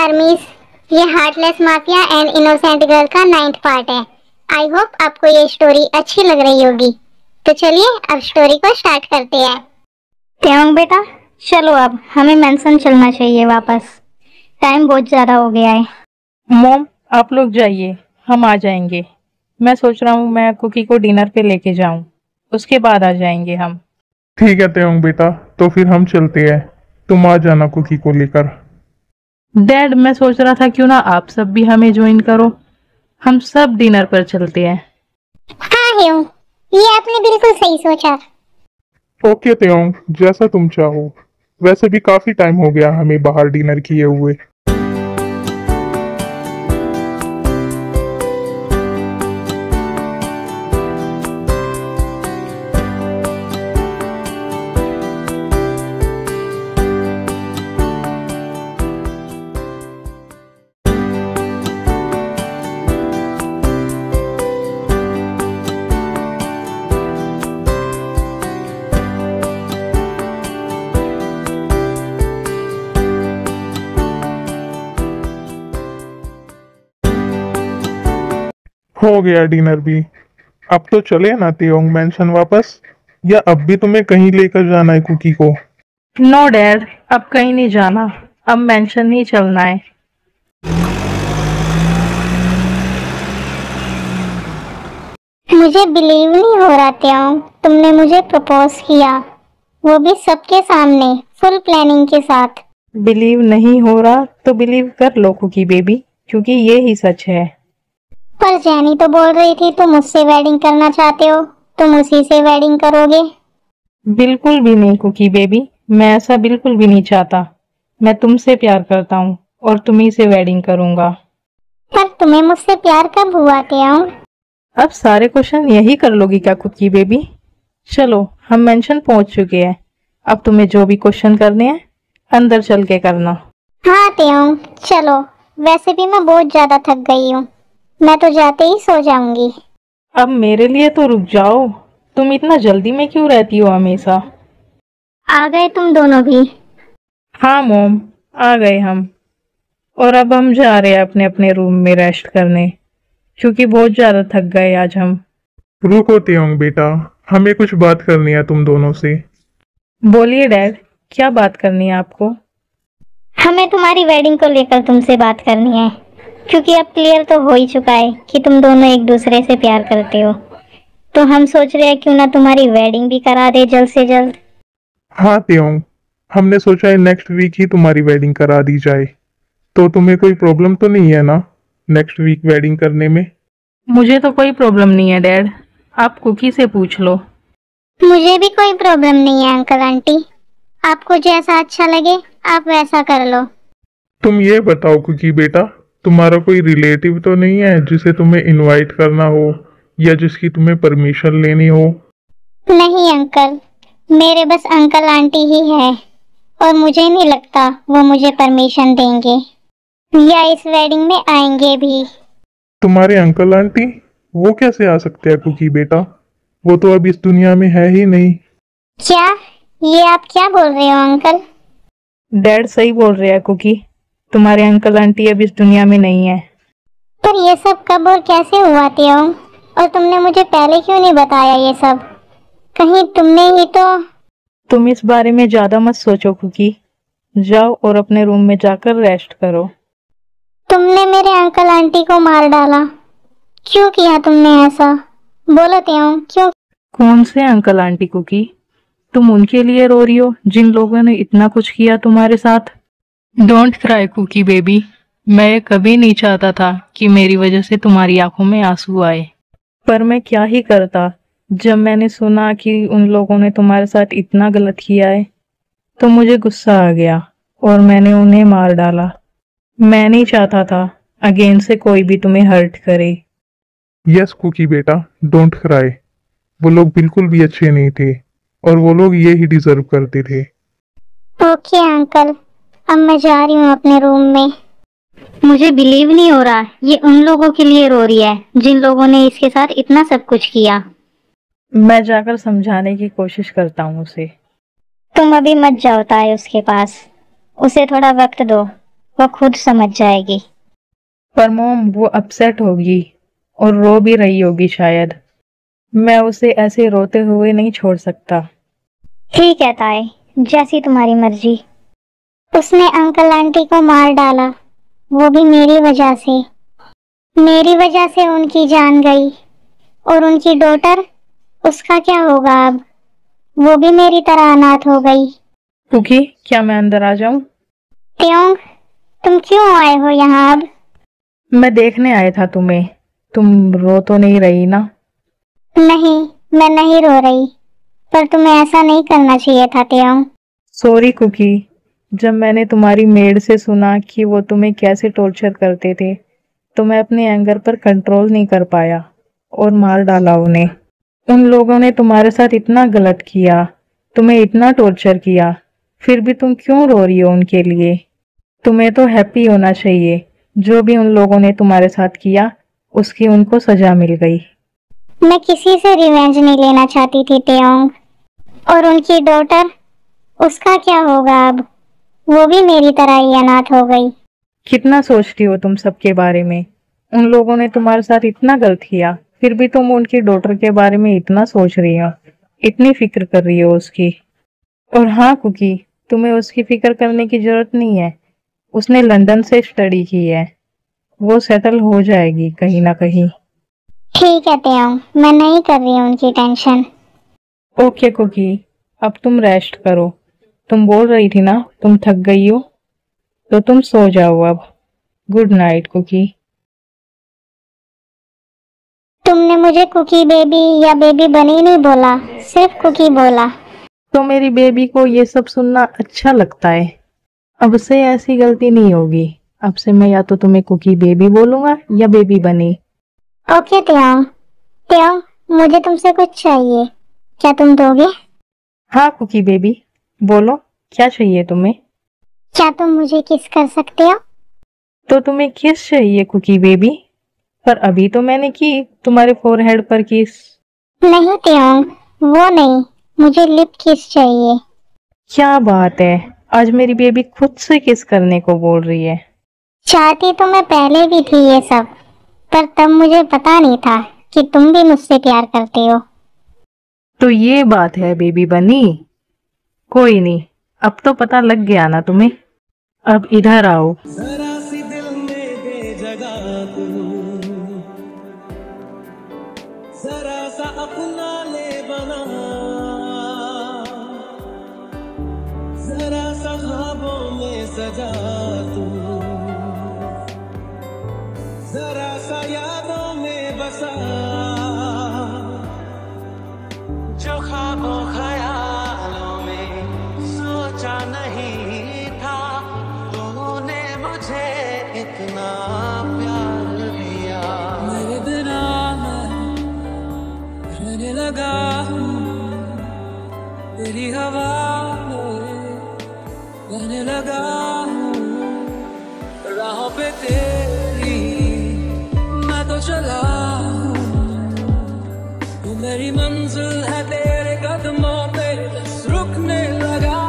आर्मीज, ये heartless mafia and innocent girl का 9th part है। आई होप आपको ये स्टोरी अच्छी लग रही होगी। तो चलिए अब स्टोरी को स्टार्ट करते हैं। त्योंग बेटा, चलो अब हमें मेंशन चलना चाहिए वापस। टाइम बहुत ज्यादा हो गया है। मॉम, आप लोग जाइए, हम आ जाएंगे। मैं सोच रहा हूँ मैं कुकी को डिनर पे लेके जाऊँ, उसके बाद आ जाएंगे हम। ठीक है त्योंग बेटा, तो फिर हम चलते हैं। तुम आ जाना कुकी को लेकर। डैड, मैं सोच रहा था क्यों ना आप सब भी हमें ज्वाइन करो, हम सब डिनर पर चलते हैं। हाँ ह्यू, ये आपने बिल्कुल सही सोचा। ओके त्योंग, जैसा तुम चाहो। वैसे भी काफी टाइम हो गया हमें बाहर डिनर किए हुए। हो गया डिनर भी। अब तो चले ना त्योंग मेंशन वापस, या अब भी तुम्हें कहीं लेकर जाना है कुकी को? नो डैड, अब कहीं नहीं जाना, अब मेंशन ही चलना है। मुझे बिलीव नहीं हो रहा त्योंग, तुमने मुझे प्रपोज किया, वो भी सबके सामने, फुल प्लानिंग के साथ। बिलीव नहीं हो रहा तो बिलीव कर लो कुकी बेबी, क्योंकि ये ही सच है। पर जैनी तो बोल रही थी तुम मुझसे वेडिंग करना चाहते हो, तुम उसी से वेडिंग करोगे। बिल्कुल भी नहीं कुकी बेबी, मैं ऐसा बिल्कुल भी नहीं चाहता। मैं तुमसे प्यार करता हूँ और तुम्ही से वेडिंग करूंगा। पर तुम्हें मुझसे प्यार कब हुआ त्योंग? अब सारे क्वेश्चन यही कर लोगी क्या कुकी बेबी? चलो, हम मेंशन पहुंच चुके हैं, अब तुम्हें जो भी क्वेश्चन करने हैं अंदर चल के करना। हाँ त्योंग चलो, वैसे भी मैं बहुत ज्यादा थक गई हूँ, मैं तो जाते ही सो जाऊंगी। अब मेरे लिए तो रुक जाओ, तुम इतना जल्दी में क्यों रहती हो हमेशा? आ गए तुम दोनों भी? हाँ मोम, आ गए हम। और अब हम जा रहे हैं अपने अपने रूम में रेस्ट करने, क्योंकि बहुत ज्यादा थक गए आज हम। रुको त्योंग बेटा, हमें कुछ बात करनी है तुम दोनों से। बोलिए डैड, क्या बात करनी है आपको? हमें तुम्हारी वेडिंग को लेकर तुमसे बात करनी है, क्योंकि अब क्लियर तो हो ही चुका है कि तुम दोनों एक दूसरे से प्यार करते हो। तो हम सोच रहे हैं क्यों ना तुम्हारी वेडिंग भी करा दे जल्द से जल्द। हाँ त्योंग, हमने सोचा है नेक्स्ट वीक ही तुम्हारी वेडिंग करा दी जाए। तो तुम्हें कोई प्रॉब्लम तो नहीं है ना नेक्स्ट वीक वेडिंग करने में? मुझे तो कोई प्रॉब्लम नहीं है डैड, आप कुकी से पूछ लो। मुझे भी कोई प्रॉब्लम नहीं है अंकल आंटी, आपको जैसा अच्छा लगे आप वैसा कर लो। तुम ये बताओ कुकी बेटा, तुम्हारा कोई रिलेटिव तो नहीं है जिसे तुम्हें इनवाइट करना हो या जिसकी तुम्हें परमिशन लेनी हो? नहीं अंकल, मेरे बस अंकल आंटी ही है, और मुझे नहीं लगता वो मुझे परमिशन देंगे या इस वेडिंग में आएंगे भी। तुम्हारे अंकल आंटी? वो कैसे आ सकते हैं कुकी बेटा? वो तो अब इस दुनिया में है ही नहीं। क्या? ये आप क्या बोल रहे हो अंकल? डैड सही बोल रहे हैं कुकी, तुम्हारे अंकल आंटी अब इस दुनिया में नहीं है। पर ये सब कब और कैसे हुआ त्योंग? और तुमने मुझे पहले क्यों नहीं बताया ये सब? कहीं तुमने ही तो। तुम इस बारे में ज्यादा मत सोचो कुकी, जाओ और अपने रूम में जाकर रेस्ट करो। तुमने मेरे अंकल आंटी को मार डाला, क्यों किया तुमने ऐसा? बोलो त्योंग, क्यों? कौन से अंकल आंटी कुकी? तुम उनके लिए रो रही हो जिन लोगों ने इतना कुछ किया तुम्हारे साथ। डोंट क्राई कुकी बेबी, मैं कभी नहीं चाहता था कि मेरी वजह से तुम्हारी आंखों में आंसू आए, पर मैं क्या ही करता। जब मैंने सुना कि उन लोगों ने तुम्हारे साथ इतना गलत किया है तो मुझे गुस्सा आ गया और मैंने उन्हें मार डाला। मैं नहीं चाहता था अगेन से कोई भी तुम्हें हर्ट करे। यस कुकी बेटा, डोंट क्राई। वो लोग बिल्कुल भी अच्छे नहीं थे और वो लोग ये ही डिजर्व करते थे। ओके अंकल, अब मैं जा रही हूँ अपने रूम में। मुझे बिलीव नहीं हो रहा ये उन लोगों के लिए रो रही है जिन लोगों ने इसके साथ इतना सब कुछ किया। मैं जाकर समझाने की कोशिश करता हूँ उसे। तुम अभी मत जाओ ताए उसके पास, उसे थोड़ा वक्त दो, वो खुद समझ जाएगी। पर मॉम वो अपसेट होगी और रो भी रही होगी शायद। मैं उसे ऐसे रोते हुए नहीं छोड़ सकता। ठीक है ताई, जैसी तुम्हारी मर्जी। उसने अंकल आंटी को मार डाला, वो भी मेरी वजह से। मेरी वजह से उनकी जान गई। और उनकी डॉटर, उसका क्या होगा अब? वो भी मेरी तरह अनाथ हो गई। कुकी, क्या मैं अंदर आ जाऊं? त्योंग, तुम क्यों आए हो यहाँ अब? मैं देखने आया था तुम्हें। तुम रो तो नहीं रही ना? नहीं, मैं नहीं रो रही, पर तुम्हें ऐसा नहीं करना चाहिए था त्योंग। Sorry cookie. जब मैंने तुम्हारी मेड से सुना कि वो तुम्हें कैसे टॉर्चर करते थे, तो मैं अपने एंगर पर कंट्रोल नहीं कर पाया और मार डाला उन्हें। उन लोगों ने तुम्हारे साथ इतना गलत किया, तुम्हें इतना टॉर्चर किया, फिर भी तुम क्यों रो रही हो उनके लिए? तुम्हें तो हैप्पी होना चाहिए। जो भी उन लोगों ने तुम्हारे साथ किया, उसकी उनको सजा मिल गई। मैं किसी से रिवेंज नहीं लेना चाहती थी त्योंग। और उनकी डॉटर, उसका क्या होगा अब? वो भी मेरी तरह ही अनाथ हो गई। कितना सोचती हो तुम सबके बारे में? उन लोगों ने तुम्हारे साथ इतना गलत किया, फिर भी तुम उनकी डॉटर के बारे में इतना सोच रही हो, इतनी फिक्र कर रही हो उसकी। और हाँ कुकी, तुम्हें उसकी फिक्र करने की जरूरत नहीं है। उसने लंदन से स्टडी की है, वो सेटल हो जाएगी कहीं ना कहीं। ठीक है त्योंग, मैं नहीं कर रही हूँ उनकी टेंशन। ओके कुकी, अब तुम रेस्ट करो। तुम बोल रही थी ना तुम थक गई हो, तो तुम सो जाओ अब। Good night cookie. तुमने मुझे कुकी बेबी या बेबी बनी नहीं बोला, सिर्फ कुकी बोला। तो मेरी बेबी को ये सब सुनना अच्छा लगता है। अब से ऐसी गलती नहीं होगी। अब से मैं या तो तुम्हें कुकी बेबी बोलूंगा या बेबी बनी। ओके त्योंग। त्योंग, मुझे तुमसे कुछ चाहिए, क्या तुम दोगे? हाँ कुकी बेबी, बोलो क्या चाहिए तुम्हें? क्या तुम मुझे किस कर सकते हो? तो तुम्हें किस चाहिए कुकी बेबी? पर अभी तो मैंने की तुम्हारे फोरहेड पर किस। नहीं त्योंग, वो नहीं, मुझे लिप किस चाहिए। क्या बात है, आज मेरी बेबी खुद से किस करने को बोल रही है। चाहती तो मैं पहले भी थी ये सब, पर तब मुझे पता नहीं था कि तुम भी मुझसे प्यार करते हो। तो ये बात है बेबी बनी। कोई नहीं, अब तो पता लग गया ना तुम्हें। अब इधर आओ। जरा सी दिल में दे जगह तू, जरा सा अपना ले बना, जरा सा ख्वाबों में सजा तू, जरा सा यादों में बसा, जो ख्वाबों ख्यालों में सोचा नहीं था, तूने मुझे इतना प्यार दिया। मेरे बिना मैं रहने लगा हूँ, तेरी हवा में बहने लगा हूँ, राहों पे तेरी मैं तो चला हूँ, तू मेरी मंजिल है, तेरे कदमों पे बस रुकने लगा हूँ।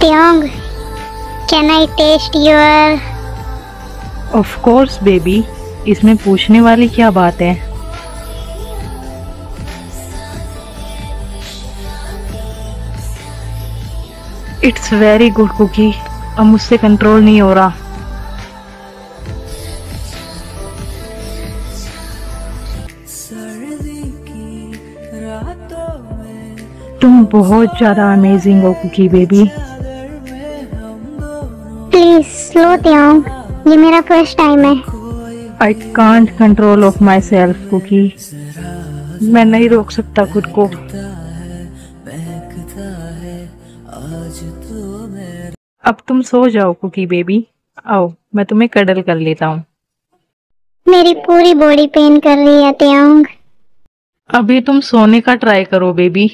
त्योंग, can I taste your? Of course baby, इसमें पूछने वाली क्या बात है। इट्स वेरी गुड कुकी, अब मुझसे कंट्रोल नहीं हो रहा। सर्दी की रातों में तुम बहुत ज्यादा अमेजिंग हो कुकी बेबी। चादर में हम दोनों, प्लीज स्लो त्योंग, ये मेरा फर्स्ट टाइम है। I can't control of myself cookie. मैं नहीं रोक सकता खुद को। महकता है आज तो मेरा। अब तुम सो जाओ कुकी बेबी। आओ मैं तुम्हें कडल कर लेता हूँ। मेरी पूरी बॉडी पेन कर रही है त्योंग। अभी तुम सोने का ट्राई करो बेबी।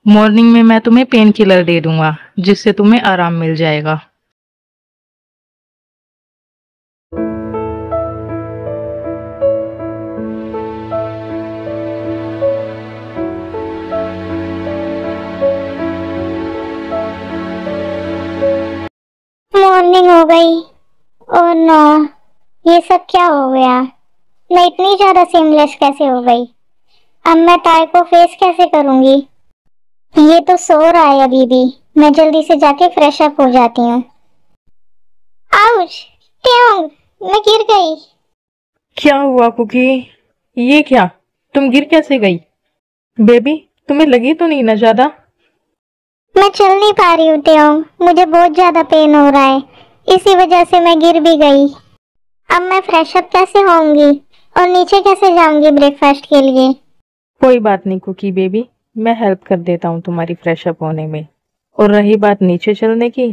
मॉर्निंग में मैं तुम्हें पेन किलर दे दूंगा जिससे तुम्हें आराम मिल जाएगा। मॉर्निंग हो गई। ओह नो, ये सब क्या हो गया? मैं इतनी ज्यादा सीमलेस कैसे हो गई? अब मैं टाई को फेस कैसे करूंगी? ये तो सो रहा है अभी भी। मैं जल्दी से जाके फ्रेश अप हो जाती हूँ। आउच! ट्योंग, मैं गिर गई। क्या हुआ कुकी? ये क्या, तुम गिर कैसे गई? बेबी तुम्हें लगी तो नहीं ना ज्यादा? मैं चल नहीं पा रही हूँ ट्योंग, मुझे बहुत ज्यादा पेन हो रहा है। इसी वजह से मैं गिर भी गई। अब मैं फ्रेश अप कैसे होऊंगी और नीचे कैसे जाऊंगी ब्रेकफास्ट के लिए? कोई बात नहीं कुकी बेबी, मैं हेल्प कर देता हूँ तुम्हारी फ्रेश अप होने में। और रही बात नीचे चलने की,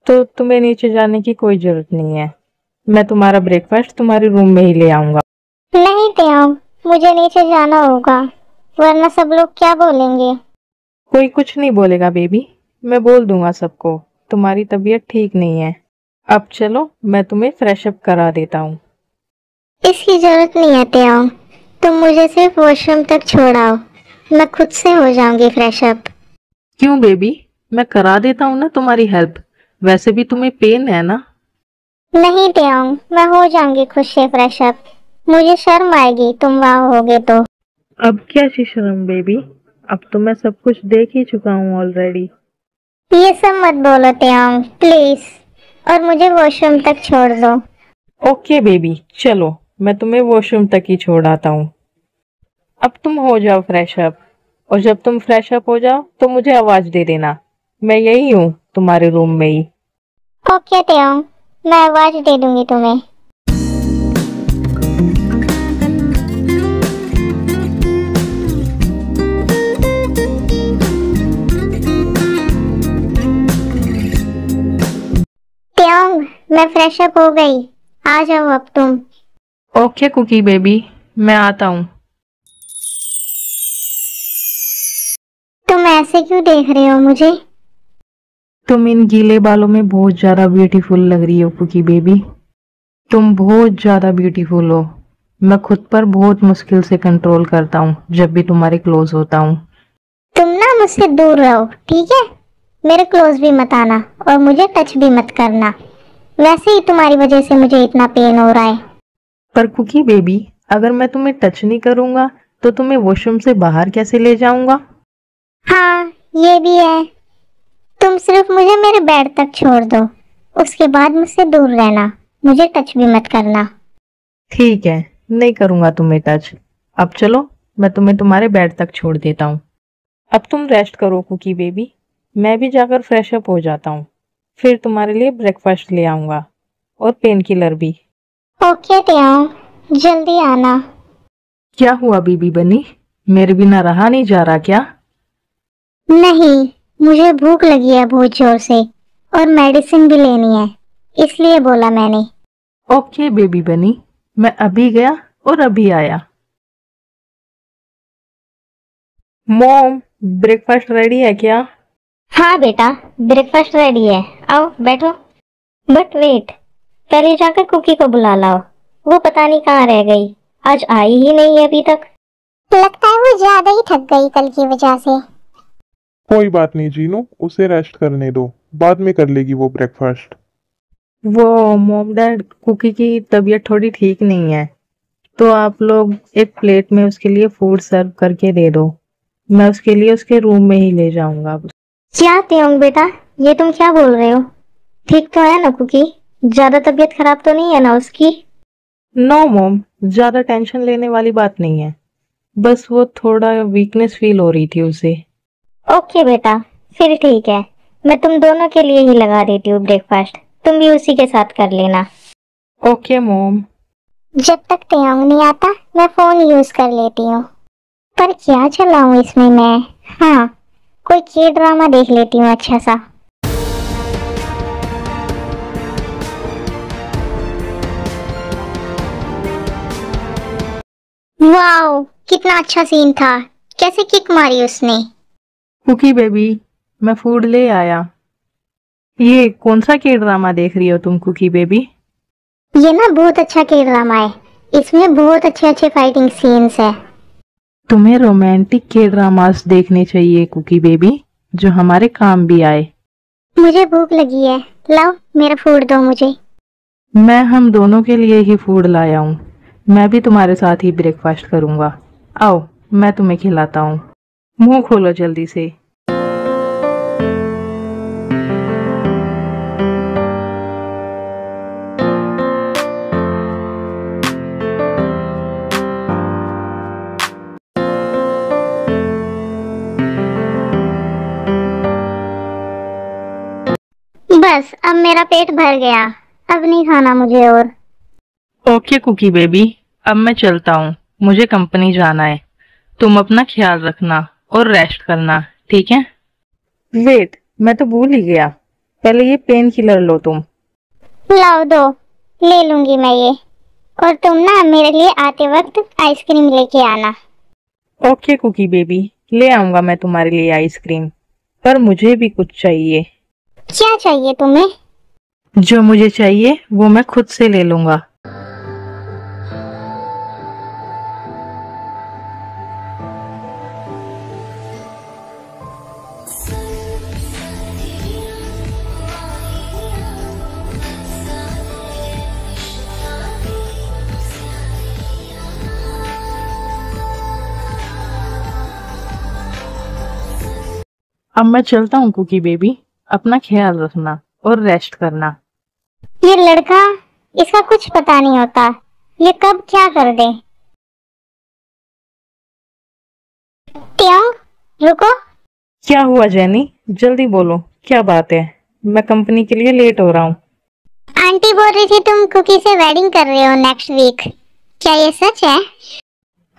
तो तुम्हें नीचे जाने की कोई जरूरत नहीं है। मैं तुम्हारा ब्रेकफास्ट तुम्हारे रूम में ही ले आऊंगा। नहीं ट्योंग, मुझे नीचे जाना होगा, वरना सब लोग क्या बोलेंगे? कोई कुछ नहीं बोलेगा बेबी, मैं बोल दूंगा सबको तुम्हारी तबीयत ठीक नहीं है। अब चलो मैं तुम्हें फ्रेश अप करा देता हूँ। इसकी जरूरत नहीं है ट्योंग, तुम मुझे सिर्फ वॉशरूम तक छोड़ाओ, मैं खुद से हो जाऊंगी फ्रेश अप। क्यों बेबी, मैं करा देता हूँ ना तुम्हारी हेल्प। वैसे भी तुम्हें पेन है ना। नहीं ट्योंग, मैं हो जाऊंगी खुद से फ्रेश अप। मुझे शर्म आएगी तुम वहां होगे तो। अब क्या सी शर्म बेबी, अब तो मैं सब कुछ देख ही चुका हूँ ऑलरेडी। ये सब मत बोलो ट्योंग प्लीज, और मुझे वॉशरूम तक छोड़ दो। ओके बेबी चलो, मैं तुम्हें वॉशरूम तक ही छोड़ आता हूँ। अब तुम हो जाओ फ्रेश अप, और जब तुम फ्रेश अप हो जाओ तो मुझे आवाज दे देना। मैं यही हूँ तुम्हारे रूम में ही। ओके ट्योंग, मैं आवाज दे दूंगी तुम्हें। ट्योंग, मैं फ्रेश अप हो गई, आ जाओ अब तुम। ओके कुकी बेबी, मैं आता हूँ। तुम ऐसे क्यों देख रहे हो मुझे? तुम इन गीले बालों में बहुत ज्यादा ब्यूटीफुल लग रही हो कुकी बेबी। तुम बहुत ज्यादा ब्यूटीफुल हो। मैं खुद पर बहुत मुश्किल से कंट्रोल करता हूँ जब भी तुम्हारे क्लोज होता हूँ। तुम ना मुझसे दूर रहो, ठीक है? मेरे क्लोज भी मत आना और मुझे टच भी मत करना। वैसे ही तुम्हारी वजह से मुझे इतना पेन हो रहा है। पर कुकी बेबी, अगर मैं तुम्हें टच नहीं करूंगा तो तुम्हें वॉशरूम से बाहर कैसे ले जाऊंगा? हाँ, ये भी है। तुम सिर्फ मुझे मेरे बेड तक छोड़ दो, उसके बाद मुझसे दूर रहना, मुझे टच भी मत करना। ठीक है, नहीं करूंगा तुम्हें टच। अब चलो मैं तुम्हें तुम्हारे बेड तक छोड़ देता हूँ। अब तुम रेस्ट करो कुकी बेबी, मैं भी जाकर फ्रेश अप हो जाता हूँ। फिर तुम्हारे लिए ब्रेकफास्ट ले आऊंगा और पेन किलर भी। ओके ट्योंग, जल्दी आना। क्या हुआ बीबी बनी, मेरे बिना रहा नहीं जा रहा क्या? नहीं, मुझे भूख लगी है बहुत जोर से, और मेडिसिन भी लेनी है, इसलिए बोला मैंने। ओके बेबी बनी, मैं अभी गया और अभी आया। मॉम, ब्रेकफास्ट रेडी है क्या? हाँ बेटा, ब्रेकफास्ट रेडी है, आओ बैठो। बट वेट, पहले जाकर कुकी को बुला लाओ, वो पता नहीं कहाँ रह गई, आज आई ही नहीं है अभी तक। लगता है वो ज्यादा ही थक गई कल की वजह से। कोई बात नहीं जीनू, उसे रेस्ट करने दो, बाद में कर लेगी वो ब्रेकफास्ट। वो मॉम डैड, कुकी की तबीयत थोड़ी ठीक नहीं है, तो आप लोग एक प्लेट में उसके लिए फूड सर्व करके दे दो। मैं उसके लिए उसके रूम में ही ले जाऊंगा। क्या ट्योंग बेटा, ये तुम क्या बोल रहे हो? ठीक तो है ना कुकी? ज्यादा तबीयत खराब तो नहीं है ना उसकी? नो मॉम, ज्यादा टेंशन लेने वाली बात नहीं है, बस वो थोड़ा वीकनेस फील हो रही थी उसे। ओके बेटा, फिर ठीक है, मैं तुम दोनों के लिए ही लगा देती हूँ ब्रेकफास्ट, तुम भी उसी के साथ कर लेना। Okay mom. जब तक ट्योंग नहीं आता मैं फोन यूज कर लेती हूँ। पर क्या चलाऊं इसमें मैं? हाँ, कोई के ड्रामा देख लेती हूँ अच्छा सा। वाओ, कितना अच्छा सीन था, कैसे किक मारी उसने। कुकी बेबी, मैं फूड ले आया। ये कौन सा के ड्रामा देख रही हो तुम कुकी बेबी? ये ना बहुत अच्छा के ड्रामा है, इसमें बहुत अच्छे अच्छे फाइटिंग सीन्स है। तुम्हें रोमांटिक के ड्रामास देखने चाहिए कुकी बेबी, जो हमारे काम भी आए। मुझे भूख लगी है, लाओ मेरा फूड दो मुझे। मैं हम दोनों के लिए ही फूड लाया हूँ। मैं भी तुम्हारे साथ ही ब्रेकफास्ट करूँगा। आओ, मैं तुम्हें खिलाता हूँ। मुंह खोलो जल्दी से। बस अब मेरा पेट भर गया, अब नहीं खाना मुझे और। ओके कुकी बेबी, अब मैं चलता हूँ, मुझे कंपनी जाना है। तुम अपना ख्याल रखना और रेस्ट करना, ठीक है? वेट, मैं तो भूल ही गया। पहले ये पेन किलर लो तुम। लाओ दो, ले लूंगी मैं ये। और तुम ना मेरे लिए आते वक्त आइसक्रीम लेके आना। ओके कुकी बेबी, ले आऊंगा मैं तुम्हारे लिए आइसक्रीम। पर मुझे भी कुछ चाहिए। क्या चाहिए तुम्हें? जो मुझे चाहिए वो मैं खुद से ले लूंगा। अब मैं चलता हूँ कुकी बेबी, अपना ख्याल रखना और रेस्ट करना। ये लड़का, इसका कुछ पता नहीं होता, ये कब क्या कर दे। त्योंग, रुको। क्या हुआ जेनी? जल्दी बोलो, क्या बात है? मैं कंपनी के लिए लेट हो रहा हूँ। आंटी बोल रही थी तुम कुकी से वेडिंग कर रहे हो नेक्स्ट वीक, क्या ये सच है?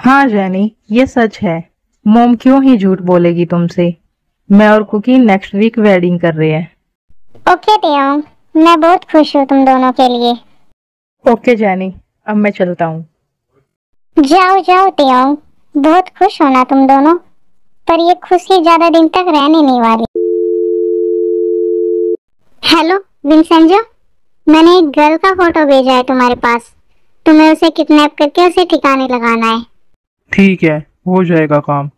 हाँ जेनी, ये सच है। मॉम क्यों ही झूठ बोलेगी तुमसे। मैं और कुकी नेक्स्ट वीक वेडिंग कर रहे हैं। ओके त्योंग, मैं बहुत खुश हूँ तुम दोनों के लिए। ओके जेनी, अब मैं चलता हूँ। जाओ जाओ त्योंग, बहुत खुश होना तुम दोनों, पर ये खुशी ज्यादा दिन तक रहने नहीं वाली। हेलो विंसेंजो, मैंने एक गर्ल का फोटो भेजा है तुम्हारे पास, तुम्हें उसे किडनैप करके उसे ठिकाने लगाना है। ठीक है, हो जाएगा काम।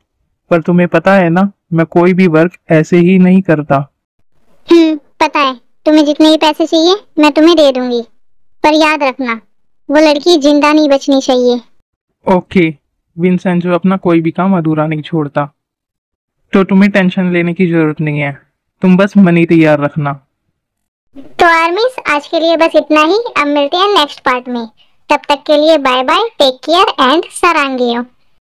पर तुम्हें पता है ना, मैं कोई भी वर्क ऐसे ही नहीं करता। पता है, तुम्हें जितने भी पैसे चाहिए मैं तुम्हें दे दूंगी, पर याद रखना वो लड़की जिंदा नहीं बचनी चाहिए। ओके, विंसेंजो अपना कोई भी काम अधूरा नहीं छोड़ता, तो तुम्हें टेंशन लेने की जरूरत नहीं है। तुम बस मनी तैयार रखना। तो आर्मीज, आज के लिए बस इतना ही। अब मिलते हैं नेक्स्ट पार्ट में, तब तक के लिए bye bye, take care and सरांगियो।